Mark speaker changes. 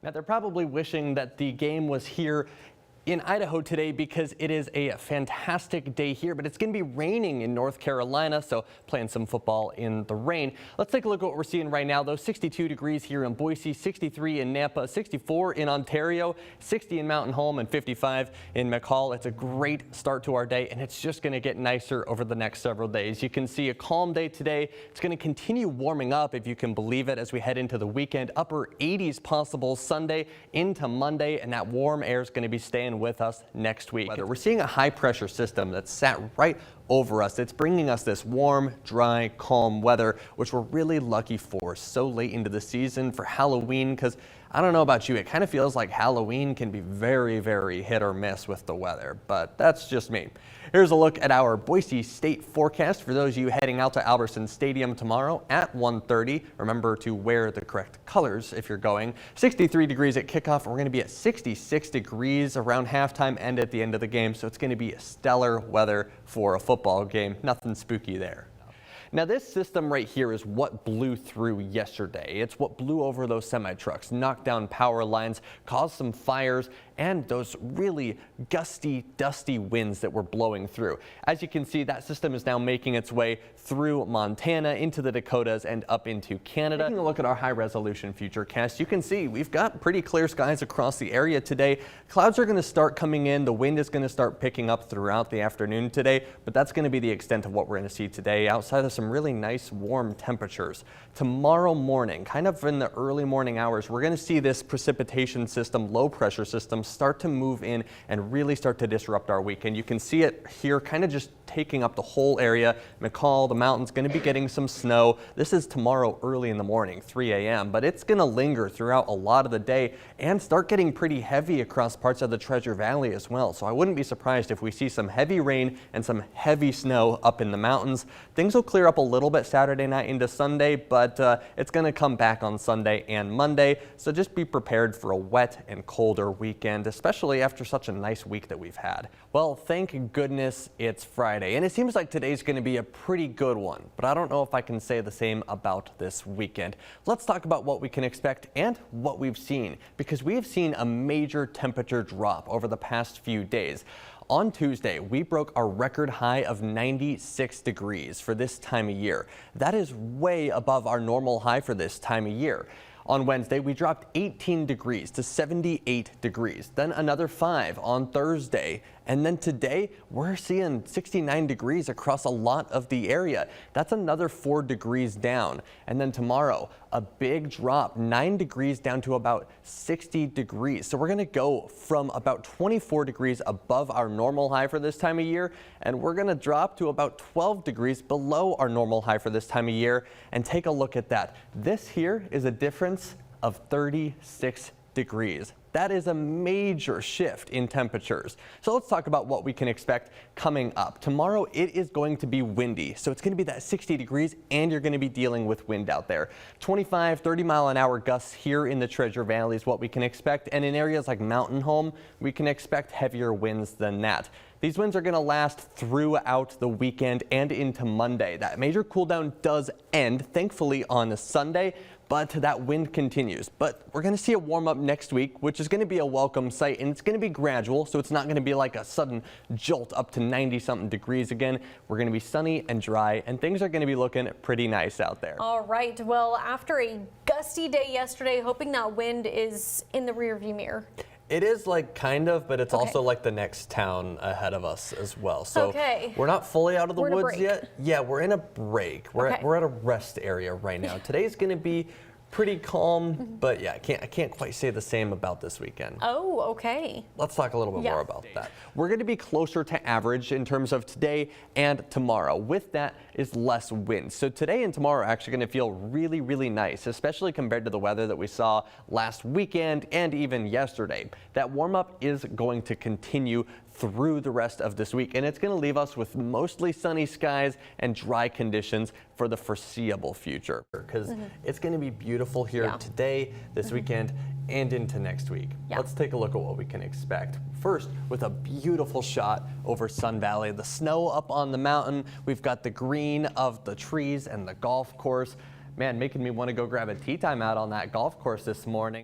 Speaker 1: Now, they're probably wishing that the game was here in Idaho today because it is a fantastic day here, but it's going to be raining in North Carolina, so playing some football in the rain. Let's take a look at what we're seeing right now, though. 62 degrees here in Boise, 63 in Nampa, 64 in Ontario, 60 in Mountain Home, and 55 in McCall. It's a great start to our day, and it's just going to get nicer over the next several days. You can see a calm day today. It's going to continue warming up, if you can believe it, as we head into the weekend. Upper 80s possible Sunday into Monday, and that warm air is going to be staying with us next week. We're seeing a high pressure system that's sat right over us. It's bringing us this warm, dry, calm weather, which we're really lucky for so late into the season for Halloween, because I don't know about you, it kind of feels like Halloween can be very, very hit or miss with the weather, but that's just me. Here's a look at our Boise State forecast for those of you heading out to Albertson Stadium tomorrow at 1:30. Remember to wear the correct colors if you're going. 63 degrees at kickoff. We're going to be at 66 degrees around halftime and at the end of the game, so it's going to be stellar weather for a football game. Nothing spooky there. Now, this system right here is what blew through yesterday. It's what blew over those semi-trucks, knocked down power lines, caused some fires, and those really gusty, dusty winds that were blowing through. As you can see, that system is now making its way through Montana, into the Dakotas, and up into Canada. Taking a look at our high-resolution futurecast, you can see we've got pretty clear skies across the area today. Clouds are going to start coming in. The wind is going to start picking up throughout the afternoon today, but that's going to be the extent of what we're going to see today, outside of some really nice warm temperatures. Tomorrow morning, kind of in the early morning hours, we're going to see this precipitation system, low pressure system, start to move in and really start to disrupt our weekend. You can see it here kind of just taking up the whole area. McCall, the mountains, going to be getting some snow. This is tomorrow early in the morning, 3 a.m., but it's going to linger throughout a lot of the day and start getting pretty heavy across parts of the Treasure Valley as well. So I wouldn't be surprised if we see some heavy rain and some heavy snow up in the mountains. Things will clear up a little bit Saturday night into Sunday, but it's going to come back on Sunday and Monday. So just be prepared for a wet and colder weekend, especially after such a nice week that we've had. Well, thank goodness it's Friday, and it seems like today's going to be a pretty good one, but I don't know if I can say the same about this weekend. Let's talk about what we can expect and what we've seen, because we have seen a major temperature drop over the past few days. On Tuesday, we broke our record high of 96 degrees for this time of year. That is way above our normal high for this time of year. On Wednesday, we dropped 18 degrees to 78 degrees, then another 5 on Thursday. And then today, we're seeing 69 degrees across a lot of the area. That's another 4 degrees down. And then tomorrow, a big drop, 9 degrees down to about 60 degrees. So we're going to go from about 24 degrees above our normal high for this time of year, and we're going to drop to about 12 degrees below our normal high for this time of year. And take a look at that. This here is a difference of 36 degrees. That is a major shift in temperatures. So let's talk about what we can expect coming up. Tomorrow it is going to be windy, so it's going to be that 60 degrees and you're going to be dealing with wind out there. 25, 30 mile an hour gusts here in the Treasure Valley is what we can expect, and in areas like Mountain Home, we can expect heavier winds than that. These winds are going to last throughout the weekend and into Monday. That major cool down does end, thankfully, on Sunday, but that wind continues. But we're going to see it warm up next week, which is going to be a welcome sight, and it's going to be gradual, so it's not going to be like a sudden jolt up to 90-something degrees again. We're going to be sunny and dry, and things are going to be looking pretty nice out there.
Speaker 2: All right. Well, after a gusty day yesterday, hoping that wind is in the rearview mirror.
Speaker 1: It is like kind of, but it's also like the next town ahead of us as well. So we're not fully out of the woods yet. Yeah, we're in a break. We're at a rest area right now. Today's going to be pretty calm, but yeah, I can't quite say the same about this weekend.
Speaker 2: Oh, okay.
Speaker 1: Let's talk a little bit more about that. We're going to be closer to average in terms of today and tomorrow. With that is less wind. So today and tomorrow are actually going to feel really, really nice, especially compared to the weather that we saw last weekend and even yesterday. That warm up is going to continue through the rest of this week, and it's going to leave us with mostly sunny skies and dry conditions for the foreseeable future, because it's going to be beautiful here today, this weekend, and into next week. Let's take a look at what we can expect. First, with a beautiful shot over Sun Valley, the snow up on the mountain, we've got the green of the trees and the golf course. Man, making me want to go grab a tea time out on that golf course this morning.